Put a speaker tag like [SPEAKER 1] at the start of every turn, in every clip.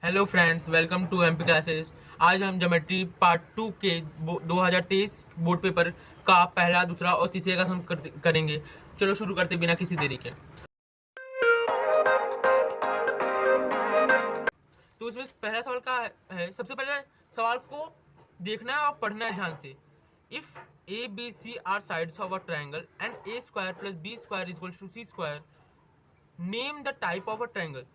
[SPEAKER 1] Hello friends, welcome to MP classes. आज हम geometry part 2 के 2023 बोर्ड पेपर का पहला, दूसरा और तीसरे का सम करेंगे। चलो शुरू करते बिना किसी देरी के। तो इसमें पहला सवाल का है, सबसे पहले सवाल को देखना है और पढ़ना है ध्यान से। If A B C are sides of a triangle and A square plus B square is equal to C square, name the type of a triangle.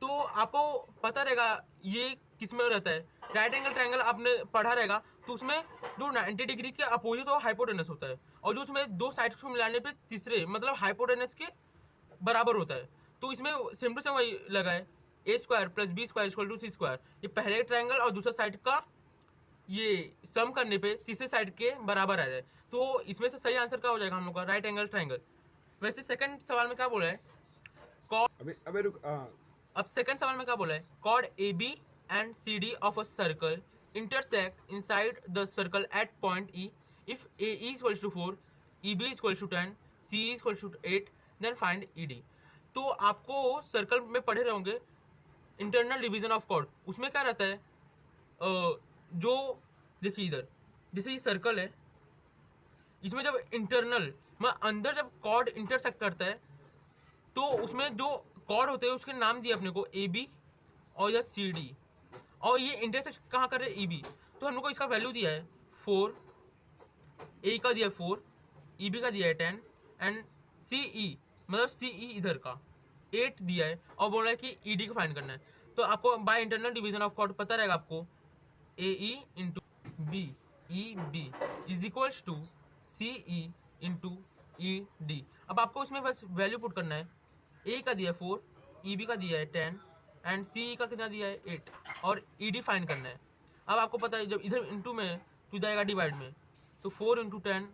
[SPEAKER 1] तो आपको पता रहेगा ये किस में रहता है। राइट एंगल ट्रायंगल आपने पढ़ा रहेगा, तो उसमें जो 90 डिग्री के अपोजिट वो हाइपोटेनस होता है, और जो उसमें दो साइड्स को मिलाने पे तीसरे मतलब हाइपोटेनस के बराबर होता है। तो इसमें सेम टू सेम वही लगा है, A square plus B square equal to C square. ये पहले ट्रायंगल और दूसरा साइड का ये सम करने पे तीसरे साइड के बराबर आ रहा है। तो इसमें से सही आंसर क्या हो जाएगा हम लोग का? Right angle triangle. वैसे सेकंड सवाल में क्या बोला है?
[SPEAKER 2] अबे अबे रुक
[SPEAKER 1] अब सेकंड सवाल में क्या बोला है? Chord A B and C D of a circle intersect inside the circle at point E. If A is equals to 4, E B is equals to 10, C is equals to 8, then find E D. तो आपको circle में पढ़े रहोगे internal division of cord. उसमें क्या रहता है, जो देखिए इधर जैसे ये सर्कल है, इसमें जब इंटरनल मतलब अंदर जब कॉर्ड इंटरसेक्ट करता है, तो उसमें जो कॉर्ड होते हैं उसके नाम दिए अपने को ए बी और या सी डी। और ये इंटरसेक्ट कहाँ कर रहे हैं? E B. तो हम लोग को इसका वैल्यू दिया है 4, ए का दिया है 4, ई बी का दिया है 10, एंड सी ई मतलब सी ई इधर का 8 दिया है, और बोला है कि ई डी को फाइंड करना है। तो आपको by internal division of chord पता रहेगा आपको, A E into B E B is equals to C E into E D. अब आपको उसमें बस वैल्यू पुट करना है। ए का दिया है 4, ई बी का दिया है 10, एंड सी का कितना दिया है 8, और ई डी फाइंड करना है। अब आपको पता है जब इधर इंटू में तो जाएगा डिवाइड में, तो 4 इंटू 10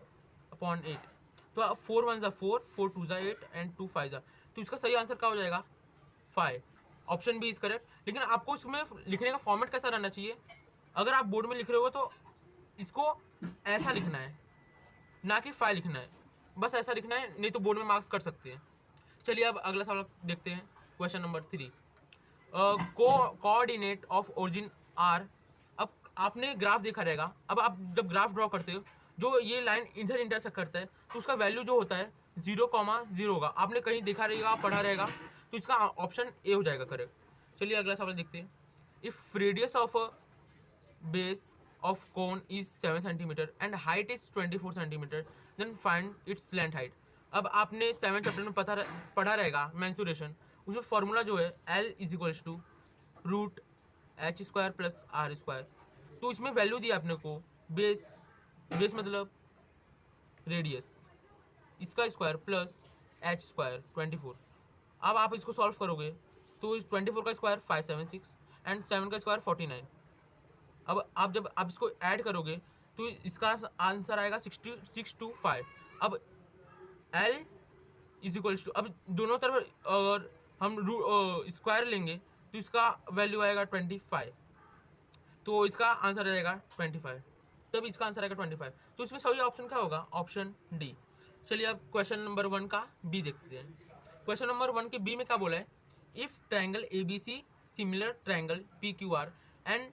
[SPEAKER 1] अपॉन 8। तो 4 1 4, 4 2 8, एंड 2 5 तो इसका सही आंसर क्या हो जाएगा? 5। Option B is correct. लेकिन आपको इसमें लिखने का फॉर्मेट कैसा रहना चाहिए? अगर आप बोर्ड में लिख रहे हो तो इसको ऐसा लिखना है, ना कि 5 लिखना है। बस ऐसा लिखना है, नहीं तो बोर्ड में मार्क्स कर सकते हैं। चलिए अब अगला सवाल देखते हैं। Question number 3, coordinate of origin are. अब आपने ग्राफ देखा रहेगा। अब आप जब ग्राफ ड्रॉ करते हो, जो ये लाइन इधर इंटरसेक्ट करता है, तो उसका वैल्यू जो होता है 0,0 होगा। आपने कहीं देखा रहेगा, पढ़ा रहेगा, तो इसका ऑप्शन ए हो जाएगा करेक्ट। चलिए अगला सवाल देखते हैं। If radius of base of cone is 7 cm and height is 24 cm, then find its length height। अब आपने 7 चैप्टर में पढ़ा रहेगा मेंसुरेशन। उसमें फॉर्मूला जो है L is equals to root H square plus R square. तो इसमें वैल्यू दिया आपने को बेस, बेस मतलब रेडियस, इसका स्क्वायर प्लस एच स्क्वायर 24। अब आप इसको सॉल्व करोगे तो 24 का स्क्वायर 576 एंड 7 का स्क्वायर 49। अब आप जब आप इसको ऐड करोगे तो इसका आंसर आएगा 625। अब L इज इक्वल्स टू, अब दोनों तरफ अगर हम स्क्वायर लेंगे तो इसका वैल्यू आएगा 25, तो इसका आंसर आएगा 25। तब इसका आंसर आएगा 25। तो इसमें सही ऑप्शन क्या होगा? Option D. चलिए अब क्वेश्चन नंबर 1 का बी देखते हैं। क्वेश्चन नंबर 1 के बी में क्या बोला है? If triangle A B C similar triangle P Q R and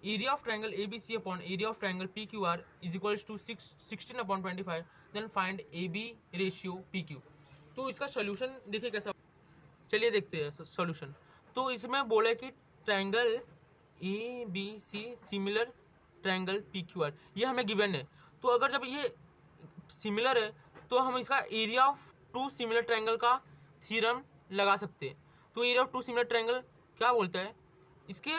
[SPEAKER 1] area of triangle ABC upon area of triangle PQR is equals to 16 upon 25, then find AB ratio PQ। तो इसका solution देखिए कैसा। चलिए देखते हैं सोल्यूशन। तो इसमें बोले कि triangle ABC similar triangle PQR, ये हमें गिवन है। तो अगर जब ये सिमिलर है तो हम इसका area of two similar triangle का थ्योरम लगा सकते हैं। तो area of two similar triangle क्या बोलता है? इसके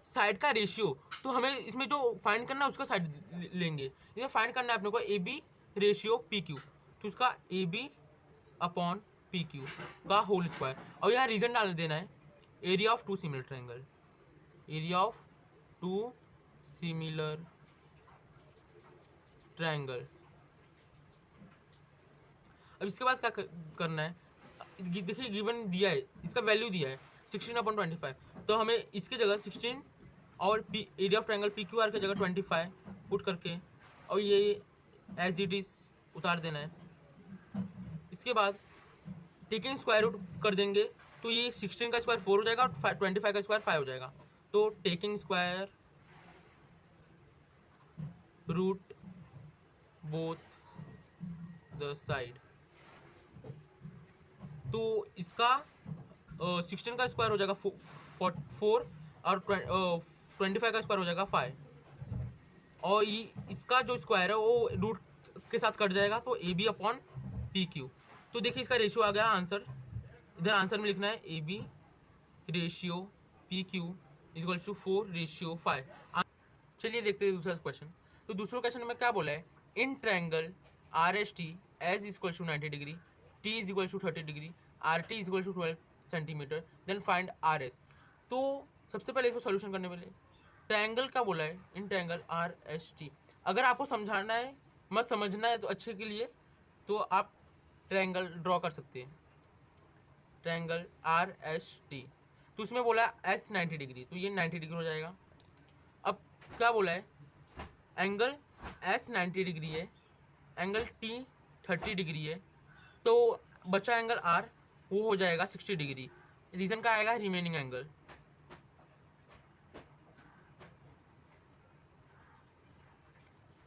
[SPEAKER 1] साइड का रेशियो। तो हमें इसमें जो फाइंड करना है उसका साइड लेंगे। इसमें फाइंड करना है अपने को A B ratio P Q, तो उसका A B upon P Q का होल स्क्वायर, और यहाँ रीजन डाल देना है area of two similar triangle, area of two similar triangle. अब इसके बाद क्या करना है? देखिए गिवन दिया है, इसका वैल्यू दिया है 16/25। तो हमें इसके जगह 16 और area of triangle P Q are की जगह 25 पुट करके और ये एज इट इज उतार देना है। इसके बाद टेकिंग स्क्वायर रूट कर देंगे, तो ये 16 का स्क्वायर 4 हो जाएगा और 25 का स्क्वायर 5 हो जाएगा। तो taking square root both the side, तो इसका 16 का स्क्वायर हो जाएगा 4 और 25 का स्क्वायर हो जाएगा 5, और इसका जो स्क्वायर है वो रूट के साथ कट जाएगा, तो A B upon P Q. तो देखिए इसका रेशियो आ गया आंसर, इधर आंसर में लिखना है A B ratio P Q equal to 4:5। चलिए देखते हैं दूसरा क्वेश्चन। तो दूसरे क्वेश्चन में क्या बोला है, in triangle R S T as equal to 90 degree, T is equal to 30 degree, R T is equal to 12 centimetre, then find R S. तो सबसे पहले इसको सोल्यूशन करने वाले ट्रायंगल का बोला है, in triangle R S T. अगर आपको समझाना है, मत समझना है तो अच्छे के लिए, तो आप ट्रायंगल ड्रॉ कर सकते हैं, ट्रायंगल आर एस टी। तो उसमें बोला एस 90 डिग्री, तो ये 90 डिग्री हो जाएगा। अब क्या बोला है, एंगल एस 90 डिग्री है, एंगल टी 30 डिग्री है, तो बचा एंगल आर वो हो जाएगा 60 डिग्री। रीजन क्या आएगा, रिमेनिंग एंगल।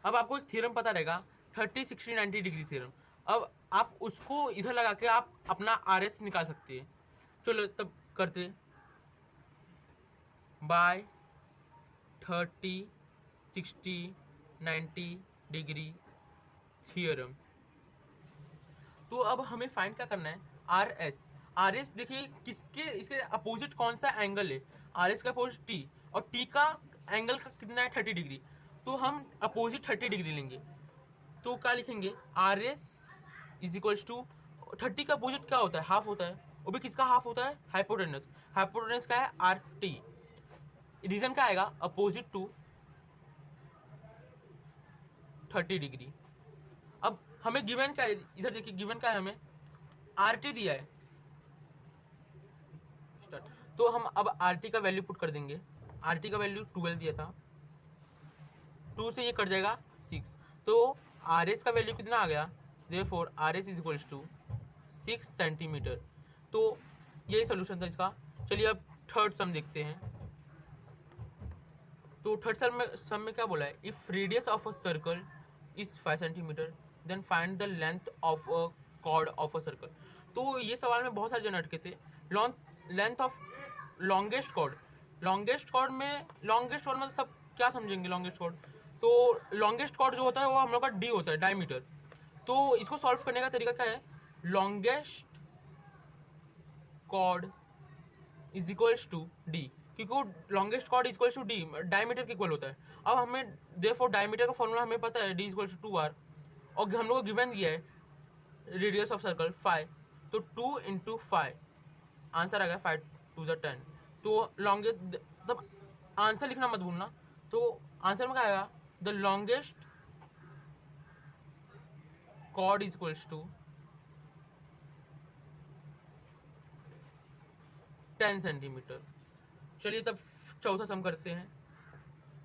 [SPEAKER 1] अब आपको एक थ्योरम पता रहेगा 30 60 90 डिग्री थ्योरम। अब आप उसको इधर लगा के आप अपना आर एस निकाल सकते हैं। चलो तब करते, बाय 30 60 90 डिग्री थ्योरम। तो अब हमें फाइंड क्या करना है, आर एस। आर एस देखिए किसके, इसके अपोजिट कौन सा एंगल है, आर एस का अपोजिट टी, और टी का एंगल का कितना है 30 डिग्री, तो हम अपोजिट 30 डिग्री लेंगे। तो क्या लिखेंगे, R S is equals to 30 का अपोजिट क्या होता है, हाफ होता है, वो भी किसका हाफ होता है, हाइपोटेनस। हाइपोटेनस का है आर टी। रीजन क्या आएगा, अपोजिट टू 30 डिग्री। अब हमें गिवन क्या है, इधर देखिए गिवन क्या है, हमें आर टी दिया है, तो हम अब आर टी का वैल्यू पुट कर देंगे। आर टी का वैल्यू 12 दिया था, 2 से ये कट जाएगा 6, तो आर एस का वैल्यू कितना आ गया, therefore R S is equals to 6 centimetre. तो यही सोल्यूशन था इसका। चलिए अब थर्ड सम देखते हैं। तो थर्ड सम में क्या बोला है, if radius of a circle is 5 centimetre then find the length of a chord of a circle. तो ये सवाल में बहुत सारे जन अटके थे। Length of longest chord, longest chord में सब क्या समझेंगे लॉन्गेस्ट कॉर्ड। तो लॉन्गेस्ट कॉर्ड जो होता है वो हम लोग का डी होता है, डायमीटर। तो इसको सॉल्व करने का तरीका क्या है, longest chord is equals to D, क्योंकि वो longest chord equals to D diameter के इक्वल होता है। अब हमें देयरफॉर डायमीटर का फॉर्मूला हमें पता है, डी इक्वल्स टू 2r, और हम लोग को गिवन दिया है रेडियस ऑफ सर्कल 5, तो 2 इंटू 5, आंसर आ गया 5 2 10। तो लॉन्गेस्ट, तब आंसर लिखना मत भूलना। तो आंसर में क्या आएगा, the longest chord is equals to 10 centimetre. चलिए तब चौथा सम करते हैं।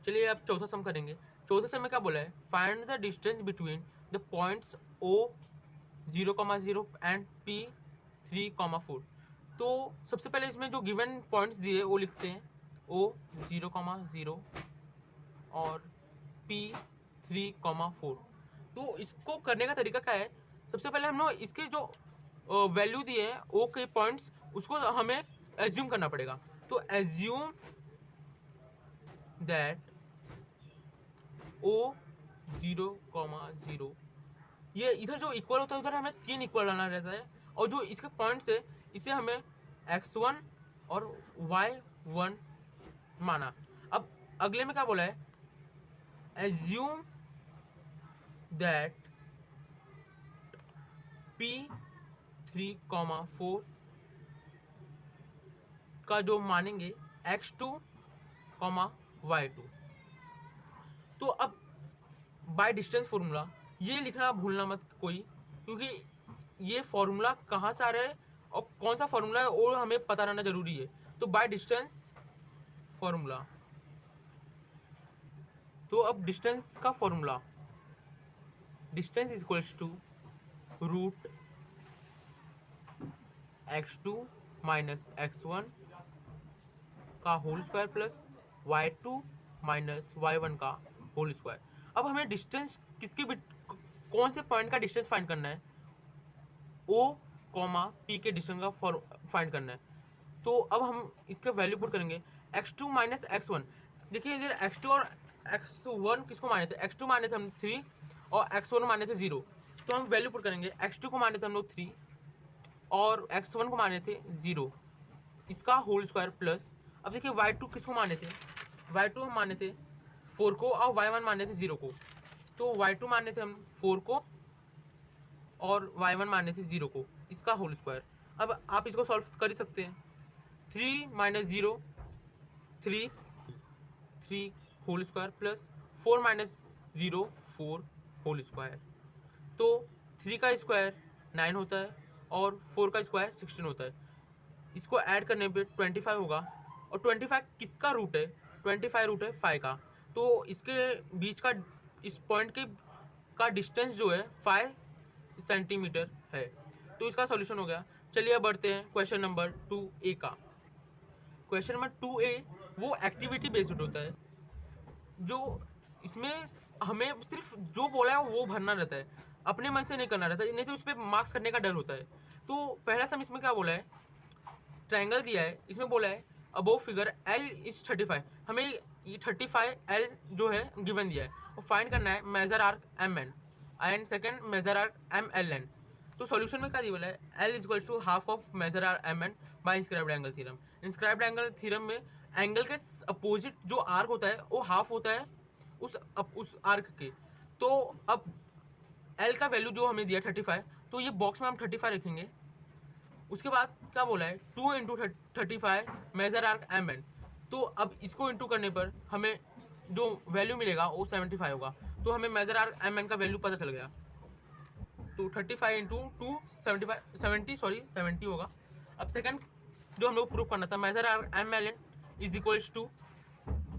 [SPEAKER 1] चलिए अब चौथा सम करेंगे। चौथे सम में क्या बोला है, find the distance between the points O 0,0 and P 3,4। तो सबसे पहले इसमें जो गिवन पॉइंट्स दिए वो लिखते हैं, ओ 0,0 और पी 3,4। तो इसको करने का तरीका क्या है, सबसे पहले हम लोग इसके जो वैल्यू दिए हैं ओ के पॉइंट्स, उसको हमें एज्यूम करना पड़ेगा। तो एज्यूम दैट ओ 0,0, ये इधर जो इक्वल होता है उधर हमें 3 इक्वल लाना रहता है, और जो इसके पॉइंट्स है इसे हमें x1 और y1 माना। अब अगले में क्या बोला है, एज्यूम दैट p 3,4 का जो मानेंगे x2, y2। तो अब बाय डिस्टेंस फॉर्मूला ये लिखना भूलना मत कोई, क्योंकि ये फॉर्मूला कहाँ से आ रहा है और कौन सा फॉर्मूला है वो हमें पता रहना जरूरी है। तो बाय डिस्टेंस फॉर्मूला, तो अब डिस्टेंस का formula, distance is equals to root x2 minus x1 का whole square plus y2 minus y1 का होल स्क्वायर। अब हमें डिस्टेंस किसके कौन से पॉइंट का डिस्टेंस फाइंड करना है, ओ कॉमा पी के डिस्टेंस का फाइंड करना है। तो अब हम इसका वैल्यू पुट करेंगे x2 माइनस x1। देखिए इधर x2 और x1 किसको माने थे, x2 माने थे हम 3 और x1 माने थे 0। तो हम वैल्यू पुट करेंगे, x2 को माने थे हम लोग 3 और x1 को माने थे 0, इसका होल स्क्वायर प्लस। अब देखिए y2 किसको माने थे, y2 हम माने थे 4 को और y1 माने थे 0 को। तो y2 माने थे हम 4 को और y1 माने थे 0 को, इसका होल स्क्वायर। अब आप इसको सॉल्व कर ही सकते हैं, 3 माइनस 0 3 3 होल स्क्वायर प्लस 4 माइनस 0 4 होल स्क्वायर। तो 3 का स्क्वायर 9 होता है और 4 का स्क्वायर 16 होता है। इसको ऐड करने पे 25 होगा और 25 किसका रूट है, 25 रूट है 5 का। तो इसके बीच का इस पॉइंट के का डिस्टेंस जो है 5 सेंटीमीटर है। तो इसका सॉल्यूशन हो गया। चलिए अब बढ़ते हैं क्वेश्चन नंबर 2A का। क्वेश्चन नंबर 2A वो एक्टिविटी बेस्ड होता है, जो इसमें हमें सिर्फ जो बोला है वो भरना रहता है, अपने मन से नहीं करना रहता है, नहीं तो उस पर मार्क्स करने का डर होता है। तो पहला सम इसमें क्या बोला है, ट्रायंगल दिया है, इसमें बोला है अबोव फिगर L इज 35। हमें ये 35 L जो है गिवन दिया है और फाइंड करना है major arc MN and second major arc MLN। तो सॉल्यूशन में क्या दिया बोला है, L is equal to half of major arc MN by inscribed angle theorem. Inscribed angle theorem में एंगल के अपोजिट जो आर्क होता है वो हाफ होता है उस आर्क के। तो अब L का वैल्यू जो हमें दिया 35, तो ये बॉक्स में हम 35 रखेंगे। उसके बाद क्या बोला है 2 इंटू 35 मेजर आर्क MN। तो अब इसको इंटू करने पर हमें जो वैल्यू मिलेगा वो 75 होगा। तो हमें मेजर आर्क MN का वैल्यू पता चल गया। तो 35 इंटू 2 70 होगा। अब सेकंड जो हम लोग प्रूव करना था, major arc MLN is equals to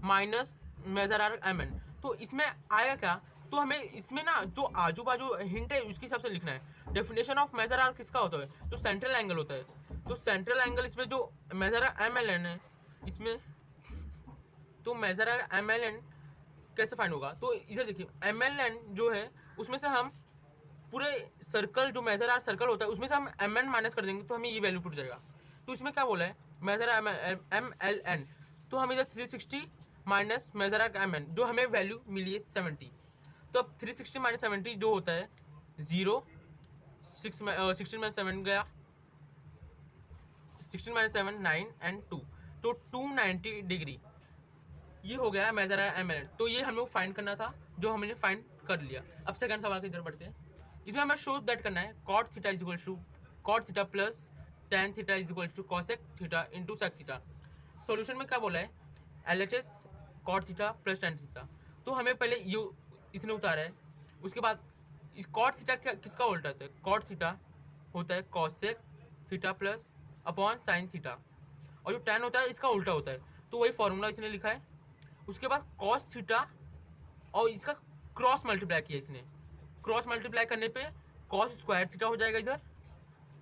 [SPEAKER 1] minus major arc MN। तो इसमें आएगा क्या, तो हमें इसमें ना जो आजू बाजू हिंट है उसके हिसाब से लिखना है। डेफिनेशन ऑफ मेजर आर्क किसका होता है, जो सेंट्रल एंगल होता है। तो सेंट्रल एंगल इसमें जो मेजर आर्क MLN है इसमें, तो मेजर आर्क MLN कैसे फाइंड होगा, तो इधर देखिए MLN जो है उसमें से हम पूरे सर्कल जो मेजर आर्क सर्कल होता है उसमें से हम MN माइनस कर देंगे तो हमें ये वैल्यू पुट जाएगा। तो इसमें क्या बोला है मेजर MLN, तो हम इधर 360 माइनस मेजर आर्क MN जो हमें वैल्यू मिली है 70। तो अब 360 माइनस 70 जो होता है 0, 16 माइनस 7 गया, 16 माइनस 7 9 एंड 2, तो 290 डिग्री ये हो गया मेजर आर्क MLN। तो ये हम लोग फाइंड करना था जो हमने फाइंड कर लिया। अब सेकंड सवाल की तरफ बढ़ते हैं। इसमें हमें शो दैट करना है cot theta is equal to cot theta plus tan theta is equal to cosec theta into sec theta. Solution में क्या बोला है LHS cot theta plus tan theta. तो हमें पहले ये इसने उतारा है, उसके बाद इस cot थीटा किसका उल्टा होता है, cot थीटा होता है cosec theta plus upon sin theta, और जो tan होता है इसका उल्टा होता है। तो वही फॉर्मूला इसने लिखा है। उसके बाद cos थीटा और इसका क्रॉस मल्टीप्लाई किया इसने, क्रॉस मल्टीप्लाई करने पे cos स्क्वायर थीटा हो जाएगा इधर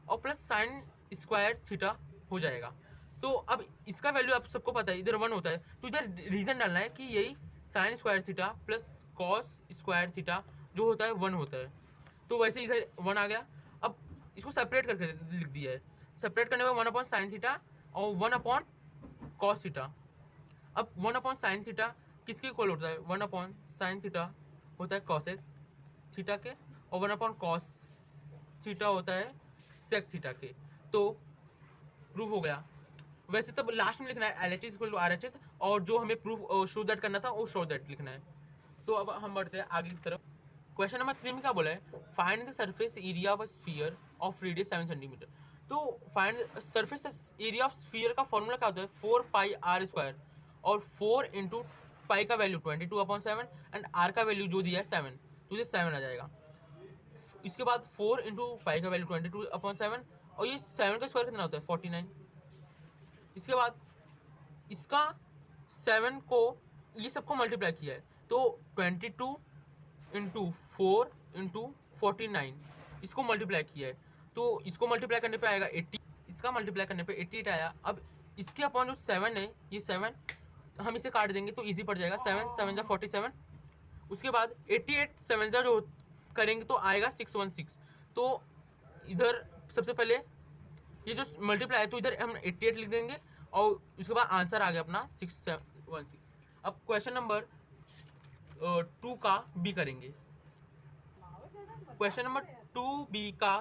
[SPEAKER 1] और प्लस साइन स्क्वायर थीटा हो जाएगा। तो अब इसका वैल्यू आप सबको पता है इधर 1 होता है, तो इधर रीजन डालना है कि यही sine square theta plus cos square theta जो होता है 1 होता है। तो वैसे इधर 1 आ गया। अब इसको सेपरेट करके लिख दिया है, सेपरेट करने में 1 अपॉन साइन थीटा और 1 अपॉन कॉस थीटा। अब 1 अपॉन साइन थीटा किसके इक्वल होता है, 1 अपॉन साइन थीटा होता है कॉसेक थीटा के और 1 अपॉन कॉस थीटा होता है सेक थीटा के। तो प्रूफ हो गया। वैसे तब लास्ट में लिखना है LHS इक्वल टू RHS और जो हमें प्रूफ शो दैट करना था वो शो दैट लिखना है। तो अब हम बढ़ते हैं आगे की तरफ। क्वेश्चन नंबर 3 में क्या बोला है, find the surface area of sphere of radius 7 centimetre. तो find surface area of sphere का फॉर्मूला क्या होता है 4 पाई r स्क्वायर और 4 इंटू पाई का वैल्यू 22/7 एंड r का वैल्यू जो दिया है 7, तो ये 7 आ जाएगा। इसके बाद 4 इंटू पाई का वैल्यू 22/7 और ये 7 का स्क्वायर कितना होता है 49। इसके बाद इसका 7 को ये सबको मल्टीप्लाई किया है तो 22 इंटू 4 इंटू 49 इसको मल्टीप्लाई किया है, तो इसको मल्टीप्लाई करने पे आएगा 80, इसका मल्टीप्लाई करने पे 88 आया। अब इसके अपॉन जो 7 है ये 7 हम इसे काट देंगे तो इजी पड़ जाएगा, 7 7 जा 47। उसके बाद 88 7 जा जो करेंगे तो आएगा 616। तो इधर सबसे पहले ये जो मल्टीप्लाई है तो इधर हम 88 लिख देंगे और उसके बाद आंसर आ गया अपना 616। अब क्वेश्चन नंबर 2 का बी करेंगे। क्वेश्चन नंबर 2B का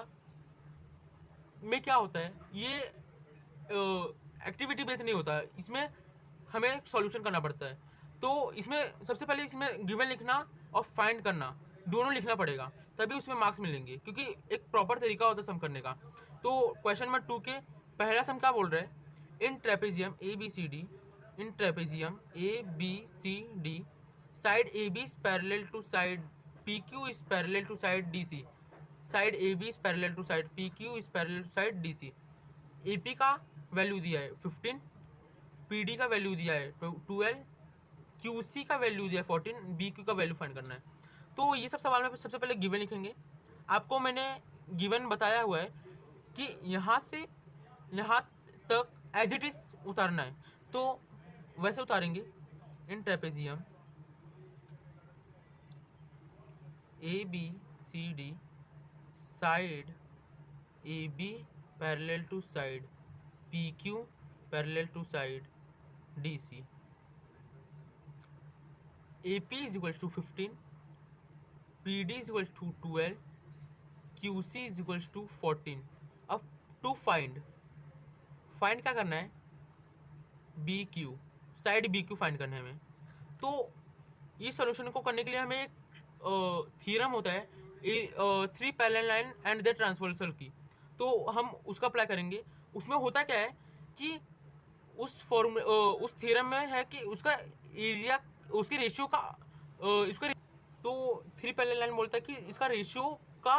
[SPEAKER 1] में क्या होता है, ये एक्टिविटी बेस्ड नहीं होता है, इसमें हमें सॉल्यूशन करना पड़ता है। तो इसमें सबसे पहले इसमें गिवन लिखना और फाइंड करना दोनों लिखना पड़ेगा, तभी उसमें मार्क्स मिलेंगे, क्योंकि एक प्रॉपर तरीका होता है सम करने का। तो क्वेश्चन नंबर 2 के पहला सम क्या बोल रहे हैं, in trapezium A B C D, in trapezium A B C D side A B is parallel to side P Q is parallel to side D C, side A B is parallel to side P Q is parallel to side D C. A P का value दिया है 15, P D का value दिया है 12, Q सी का value दिया है 14, B Q का वैल्यू फाइंड करना है। तो ये सब सवाल में सबसे पहले गिवन लिखेंगे। आपको मैंने गिवन बताया हुआ है कि यहाँ से यहाँ तक एज इट इज उतारना है, तो वैसे उतारेंगे। In trapezium A B C D side A B parallel to side P Q parallel to side D C, A P is equals to 15, P D is equals to 12, Q C is equals to 14। अब to find क्या करना है, B Q, side B Q find करना है हमें। तो ये solution को करने के लिए हमें एक थ्योरम होता है 3 parallel line and the transversal की, तो हम उसका अप्लाई करेंगे। उसमें होता क्या है कि उस थ्योरम में है कि उसका एरिया, उसके रेशियो का इसका तो 3 पैरेलल लाइन बोलता है कि इसका रेशियो का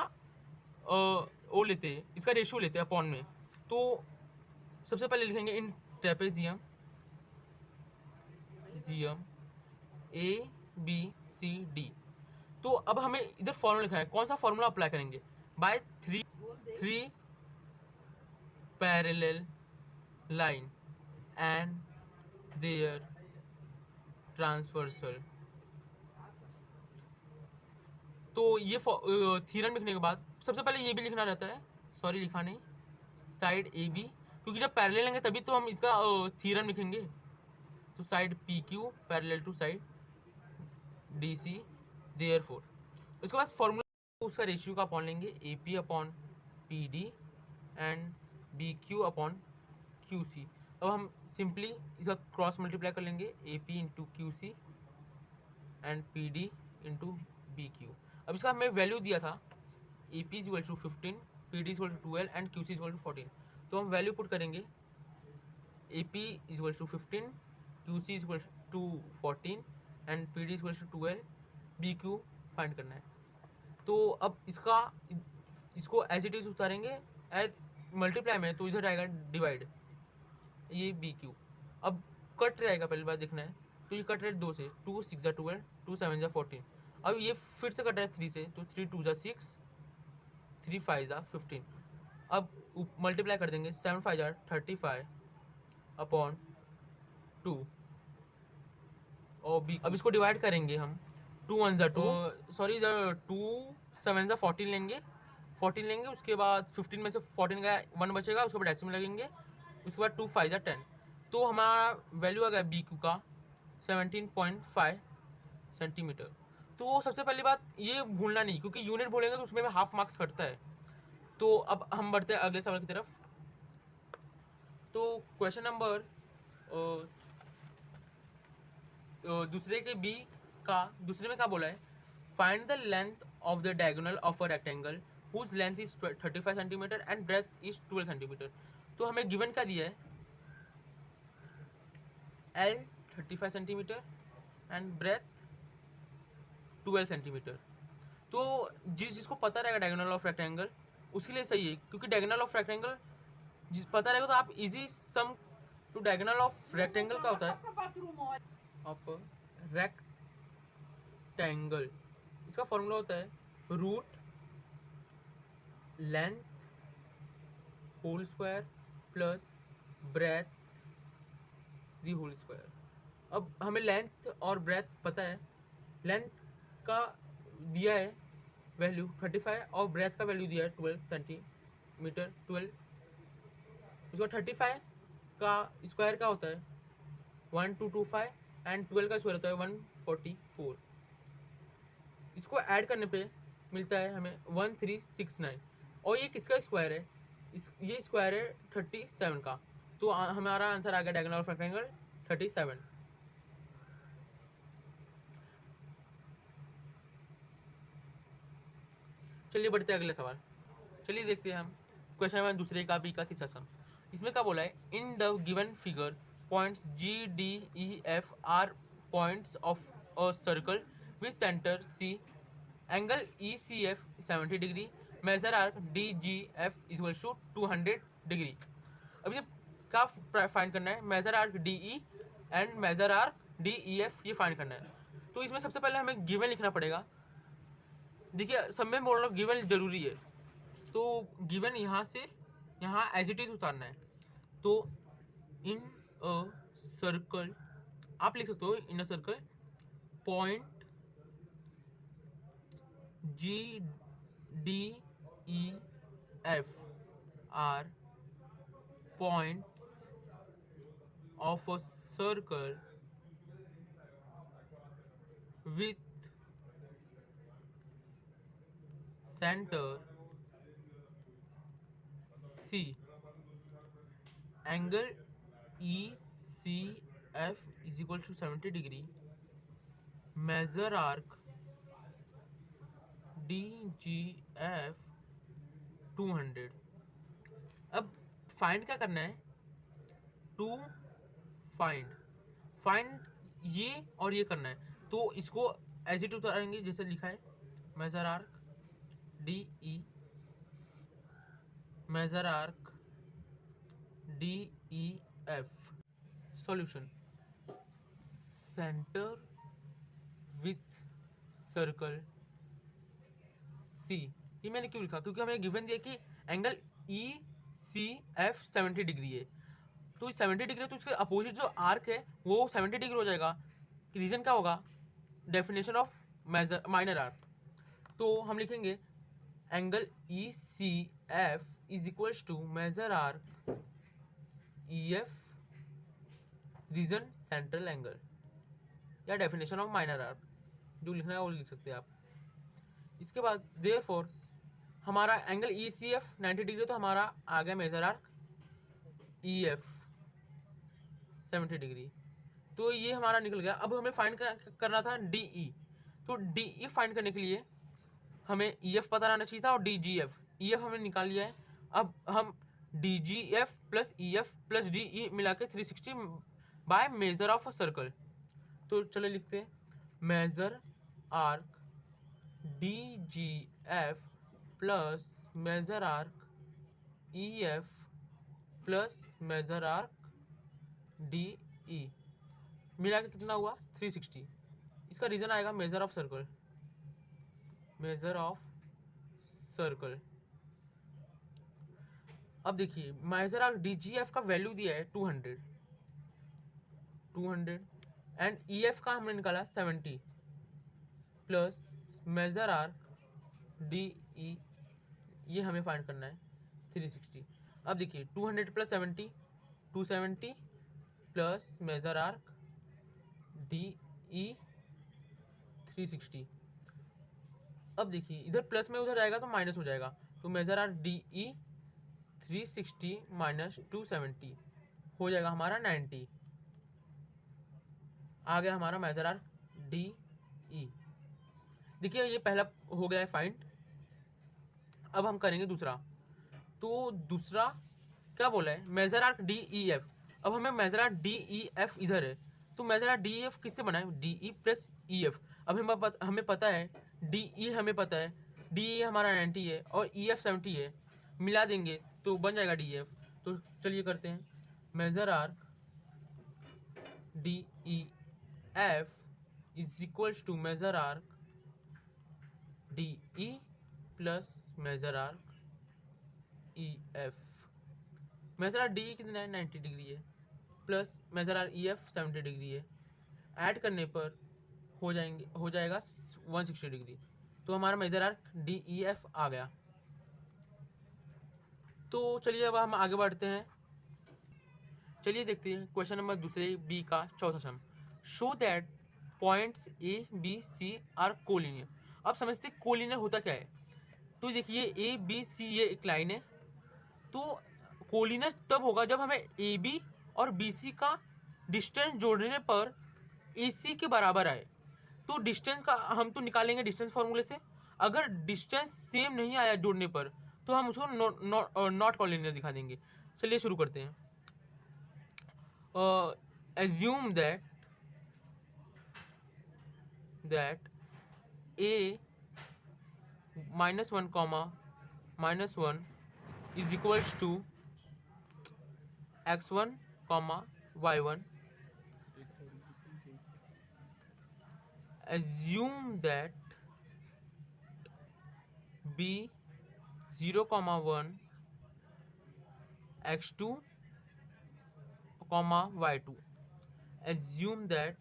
[SPEAKER 1] वो लेते हैं, इसका रेशियो लेते हैं अपॉन में। तो सबसे पहले लिखेंगे in trapezium A B C D. तो अब हमें इधर फॉर्मूला लिखना है, कौन सा फॉर्मूला अप्लाई करेंगे, by three parallel line and their transversal. तो ये थ्योरम लिखने के बाद सबसे पहले ये भी लिखना रहता है, सॉरी लिखा नहीं, साइड ए बी, क्योंकि जब पैरेलल लेंगे तभी तो हम इसका थ्योरम लिखेंगे। तो side P Q parallel to side D C, therefore. उसके बाद फॉर्मूला उसका रेशियो का अपॉन लेंगे, A P upon P D and B Q upon Q C. अब हम सिंपली इसका क्रॉस मल्टीप्लाई कर लेंगे, A P into Q C and P D into B Q. अब इसका हमें वैल्यू दिया था, A P is equal to 15, P D is equal to 12 and Q C is equal to 14। तो हम वैल्यू पुट करेंगे, A P is equal to 15, Q C is equal to 14 and P D is equal to 12, B Q find करना है। तो अब इसको as it is उतारेंगे at multiply में, तो इधर आएगा डिवाइड, ये बी क्यू। अब कट रहेगा, पहली बार देखना है, तो ये कट रहे 2 से, 2 6 जा 12, 2 7 जा 14। अब ये फिर से कट रहा है 3 से, तो 3 2 जा 6, 3 5 जा 15। अब मल्टीप्लाई कर देंगे, 7 5 जा 35 अपॉन 2 और बी। अब इसको डिवाइड करेंगे हम, 2 1 जा 2, सॉरी 2 7 जा 14 लेंगे, 14 लेंगे, उसके बाद 15 में से 14 का 1 बचेगा, उसके बाद डेसिमल लगेंगे, उसके बाद 2 5 जा 10। तो हमारा वैल्यू आ गया बी क्यू का 17.5 सेंटीमीटर। तो सबसे पहली बात ये भूलना नहीं, क्योंकि यूनिट भूलेंगे तो उसमें हाफ मार्क्स कटता है। तो अब हम बढ़ते हैं अगले सवाल की तरफ। तो क्वेश्चन नंबर दूसरे में क्या बोला है, find the length of the diagonal of a rectangle whose length is 35 centimetre and breadth is 12 centimetre. तो हमें गिवन क्या दिया है, L 35 centimetre and breadth 12 centimetre. तो जिसको पता रहेगा डायगोनल ऑफ रेक्टेंगल उसके लिए सही है, क्योंकि डायगोनल ऑफ रेक्टेंगल जिस पता रहेगा तो आप easy sum to diagonal of rectangle का होता है, ऑफ रेक्टेंगल इसका फॉर्मूला होता है root length whole square plus breadth the whole square अब हमें लेंथ और ब्रेथ पता है, लेंथ का दिया है वैल्यू 35 और ब्रेथ का वैल्यू दिया है 12 सेंटीमीटर 12। इसको 35 का स्क्वायर क्या होता है 1225 एंड 12 का स्क्वायर होता है 144। इसको ऐड करने पे मिलता है हमें 1369 और ये किसका स्क्वायर है, ये स्क्वायर है 37 का। तो हमारा आंसर आ गया डायगोनल ऑफ रेक्टेंगल 37। चलिए बढ़ते हैं अगले सवाल। चलिए देखते हैं हम क्वेश्चन नंबर दूसरे का बी का तीसरा सम। इसमें क्या बोला है, in the given figure points G D E F are points of a circle with centre C, angle E C F 70 degree, measure arc D G F equal to 200 degree. अब ये क्या find करना है, major arc D E and measure arc D E F, ये find करना है। तो इसमें सबसे पहले हमें गिवन लिखना पड़ेगा। देखिए सब में बोल रहा हूँ गिवन जरूरी है, तो गिवन यहाँ से यहाँ एज इट इज उतारना है। तो इन अ सर्कल आप लिख सकते हो, in a circle point G D E F are points of a circle with center C, angle ECF is equal to 70 degree, measure arc DGF 200। अब फाइंड क्या करना है, टू फाइंड ये और ये करना है। तो इसको एज इट उतारेंगे जैसे लिखा है, major arc D E, major arc D E F, solution centre with circle C. ये मैंने क्यों लिखा, क्योंकि हमें गिवन दिया कि angle E C F 70 degree है। तो 70 डिग्री तो उसके अपोजिट जो आर्क है वो 70 डिग्री हो जाएगा। रीजन क्या होगा, definition of measure minor arc. तो हम लिखेंगे angle E C F is equals to measure arc E F, reason central angle, या डेफिनेशन ऑफ माइनर आर्क, जो लिखना है वो लिख सकते हैं आप। इसके बाद देयरफॉर हमारा angle E C F 90 degree, तो हमारा आ गया measure arc E F 70 degree. तो ये हमारा निकल गया। अब हमें फाइंड करना था डी ई। तो डी ई फाइंड करने के लिए हमें ई एफ पता रहना चाहिए था और D G F. E F हमने निकाल लिया है। अब हम D G F plus E F plus D E मिला के 360 by measure of a circle. तो चलो लिखते हैं, measure arc D G F plus measure arc E F plus measure arc D E मिला के कितना हुआ 360। इसका रीजन आएगा measure of circle, measure of circle. अब देखिए measure arc D G F का वैल्यू दिया है 200 एंड ई एफ का हमने निकाला 70 plus measure arc D E, ये हमें फाइंड करना है 360। अब देखिए 200 plus 70 270 plus measure arc D E 360। अब देखिए इधर प्लस में उधर जाएगा तो माइनस हो जाएगा, तो measure arc D E 360 minus 270 हो जाएगा हमारा 90। आ गया हमारा मेजर आर्क डी ई। देखिए ये पहला हो गया है फाइंड। अब हम करेंगे दूसरा। तो दूसरा क्या बोला है, major arc D E F. अब हमें measure arc D E F इधर है, तो measure arc D E F किससे बना है, D E plus E F. अब हमें पता है डी ई, हमें पता है डी ई हमारा 90 है और ई एफ 70 है, मिला देंगे तो बन जाएगा डी एफ। तो चलिए करते हैं, measure arc D E F is equals to measure arc D E plus measure arc E F. Measure arc D E कितना है 90 डिग्री है, plus measure arc E F 70 degree है, ऐड करने पर हो जाएगा 160 डिग्री। तो हमारा मेजर आर्क DEF आ गया। तो चलिए अब हम आगे बढ़ते हैं। चलिए देखते हैं क्वेश्चन नंबर दूसरे बी का चौथा sum. Show that points A B C are collinear. अब समझते कोलिनियर होता क्या है। तो देखिए ABC ये एक लाइन है, तो कोलिनियर तब होगा जब हमें AB और BC का डिस्टेंस जोड़ने पर AC के बराबर आए। तो डिस्टेंस का हम तो निकालेंगे डिस्टेंस फॉर्मूले से। अगर डिस्टेंस सेम नहीं आया जोड़ने पर तो हम उसको नॉट कोलिनियर दिखा देंगे। चलिए शुरू करते हैं। assume that A -1 comma -1 is equals to x1 comma y1. Assume that B 0 comma 1 x2 comma y2. Assume that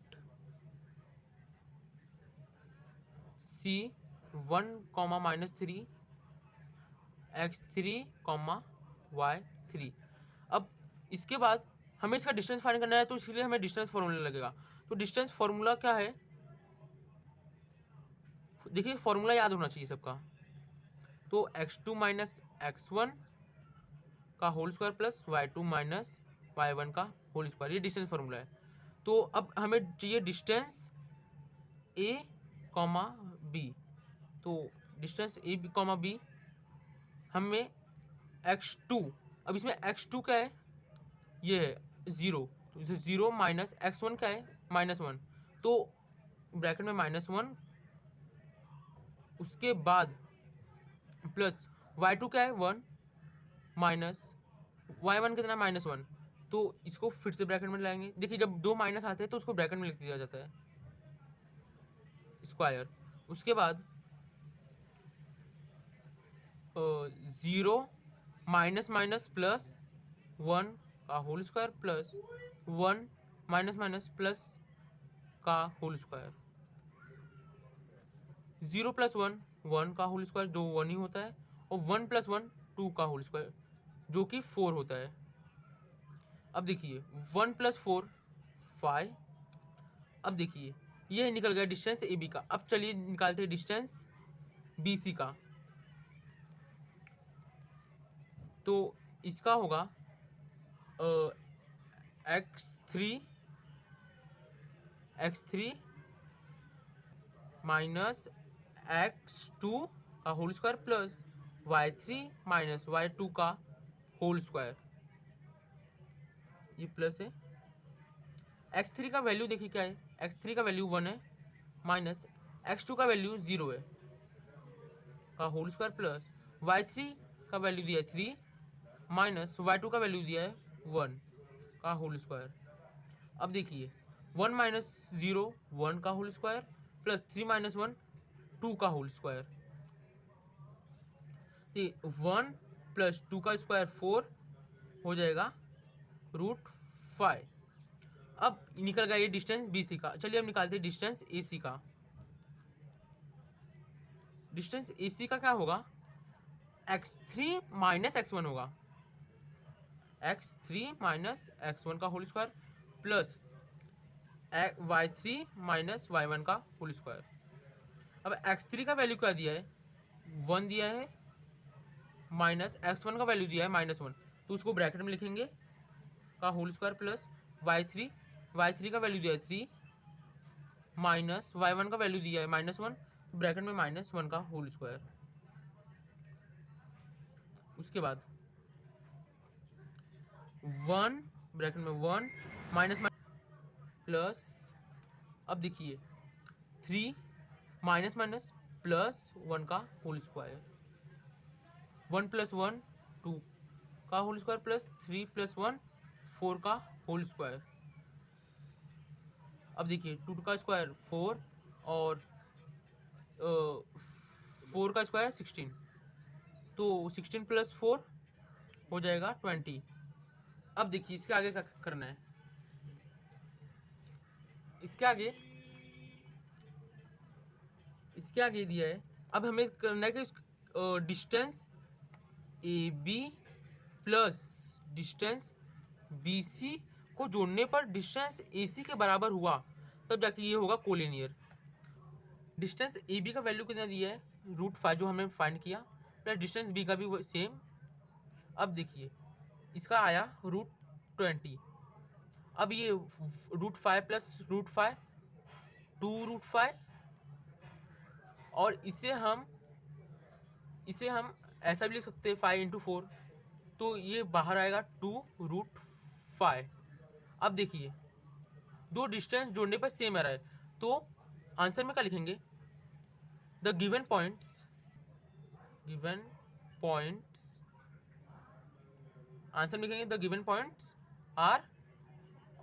[SPEAKER 1] C 1 comma -3 x3 comma y3। अब इसके बाद हमें इसका डिस्टेंस फाइंड करना है, तो इसके लिए हमें डिस्टेंस फॉर्मूला लगेगा। तो डिस्टेंस फॉर्मूला क्या है, देखिए फॉर्मूला याद होना चाहिए सबका। तो x2 माइनस x1 का whole square plus y2 minus y1 का होल स्क्वायर, ये डिस्टेंस फॉर्मूला है। तो अब हमें चाहिए डिस्टेंस a कॉमा b। तो डिस्टेंस a कॉमा b हमें x2, अब इसमें x2 क्या है, ये है 0, तो इसे 0 माइनस x1 क्या है -1, तो ब्रैकेट में -1, उसके बाद प्लस y2 क्या है 1 माइनस y1 कितना -1, तो इसको फिर से ब्रैकेट में लाएंगे। देखिए जब दो माइनस आते हैं तो उसको ब्रैकेट में लिख दिया जाता है स्क्वायर। उसके बाद 0 माइनस माइनस प्लस 1 का whole square plus 1 minus minus plus का होल स्क्वायर। 0 प्लस 1 1 का होल स्क्वायर जो 1 ही होता है, और 1 प्लस 1 2 का होल स्क्वायर जो कि 4 होता है। अब देखिए 1 प्लस 4 5। अब देखिए ये निकल गया डिस्टेंस AB का। अब चलिए निकालते हैं डिस्टेंस BC का। तो इसका होगा x3 माइनस x2 का whole square plus y3 minus y2 का होल स्क्वायर, ये प्लस है। x3 का वैल्यू देखिए क्या है, x3 का वैल्यू 1 है माइनस x2 का वैल्यू 0 है का होल स्क्वायर प्लस y3 का वैल्यू दिया है 3 माइनस y2 का वैल्यू दिया है 1 का होल स्क्वायर। अब देखिए 1 माइनस 0 1 का होल स्क्वायर प्लस 3 माइनस 1 2 का होल स्क्वायर। 1 प्लस 2 का स्क्वायर 4 हो जाएगा √5। अब निकल गया ये डिस्टेंस BC का। चलिए अब निकालते हैं डिस्टेंस AC का। डिस्टेंस AC का क्या होगा, x3 माइनस x1 होगा, x3 माइनस x1 का whole square plus y3 minus y1 का होल स्क्वायर। अब x3 का वैल्यू क्या दिया है 1 दिया है माइनस x1 का वैल्यू दिया है -1, तो उसको ब्रैकेट में लिखेंगे का होल स्क्वायर प्लस y3 का वैल्यू दिया है 3 माइनस y1 का वैल्यू दिया है -1, ब्रैकेट में -1 का होल स्क्वायर। उसके बाद 1 ब्रैकेट में 1 माइनस प्लस, अब देखिए 3 माइनस माइनस प्लस 1 का होल स्क्वायर, 1 प्लस 1 2 का होल स्क्वायर प्लस 3 प्लस 1 4 का होल स्क्वायर। अब देखिए 2 का स्क्वायर 4 और 4 का स्क्वायर 16, तो 16 प्लस 4 हो जाएगा 20। अब देखिए इसके आगे क्या करना है, इसके आगे दिया है। अब हमें करना है कि distance A B plus distance B C को जोड़ने पर डिस्टेंस ए सी के बराबर हुआ, तब जाके ये होगा कोलिनियर। डिस्टेंस ए बी का वैल्यू कितना दिया है, √5 जो हमें फाइंड किया, प्लस डिस्टेंस बी का भी सेम। अब देखिए इसका आया √20। अब ये √5 प्लस √5 2√5, और इसे हम ऐसा भी लिख सकते हैं 5 × 4, तो ये बाहर आएगा 2√5। अब देखिए दो डिस्टेंस जोड़ने पर सेम आ रहा है, तो आंसर में क्या लिखेंगे, द गिवन पॉइंट्स आंसर में लिखेंगे the given points are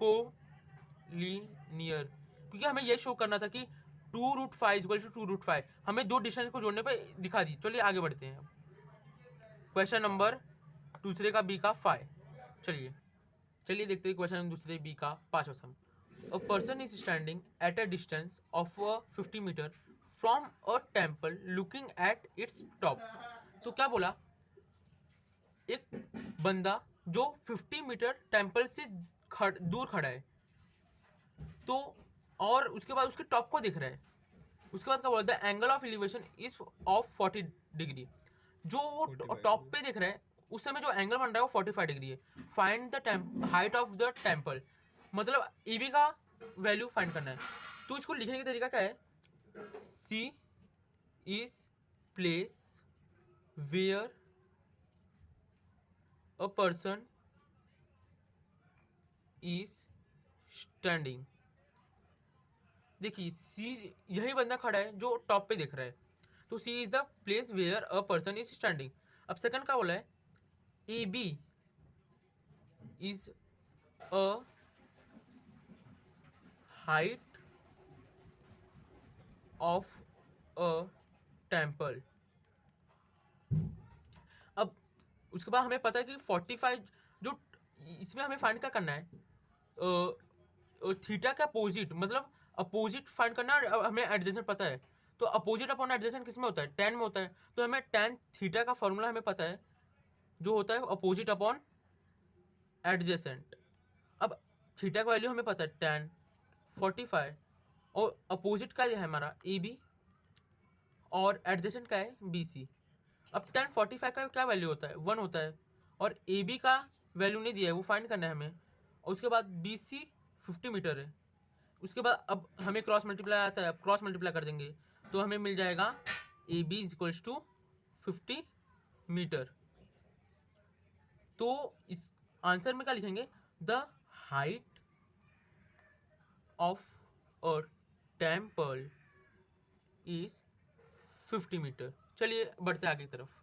[SPEAKER 1] collinear, क्योंकि हमें यह शो करना था कि 2√5 = 2√5 हमें दो डिस्टेंस को जोड़ने पर दिखा दी। चलिए आगे बढ़ते हैं। क्वेश्चन नंबर दूसरे का बी का 5। चलिए देखते हैं क्वेश्चन दूसरे बी का 5वां sum. A person is standing at a distance of 50 metre from a temple looking at its top. तो क्या बोला, एक बंदा जो 50 मीटर टेम्पल से दूर खड़ा है, तो और उसके बाद उसके टॉप को दिख रहा है। उसके बाद क्या बोला, the angle of elevation is of 40 degree. जो वो टॉप पे दिख रहा है उस समय जो एंगल बन रहा है वो 45 डिग्री है। Find the height of the temple, मतलब ए बी का वैल्यू फाइंड करना है। तो इसको लिखने का तरीका क्या है, C is place where a person is standing. देखिए सी, यही बंदा खड़ा है जो टॉप पे दिख रहा है, तो C is the place where a person is standing. अब सेकंड का बोला है, A B is a height of a temple. अब उसके बाद हमें पता है कि 45, जो इसमें हमें फाइंड क्या करना है, थीटा का अपोजिट, मतलब अपोजिट फाइंड करना है। हमें एडजेसेंट पता है, तो अपोजिट अपॉन एडजेसेंट किस में होता है, tan में होता है। तो हमें tan थीटा का फॉर्मूला हमें पता है, जो होता है अपोजिट अपॉन एडजेसेंट। अब थीटा का वैल्यू हमें पता है tan 45, और अपोजिट का है हमारा ए बी, और एडजेसेंट का है बी सी। अब tan 45 का क्या वैल्यू होता है, 1 होता है, और ए बी का वैल्यू नहीं दिया है, वो फाइंड करना है हमें। और उसके बाद बी सी 50 मीटर है। उसके बाद अब हमें क्रॉस मल्टीप्लाई आता है, क्रॉस मल्टीप्लाई कर देंगे तो हमें मिल जाएगा A B is to 50 metre. तो इस आंसर में क्या लिखेंगे, the height of a temple is 50 metre. चलिए बढ़ते आगे की तरफ।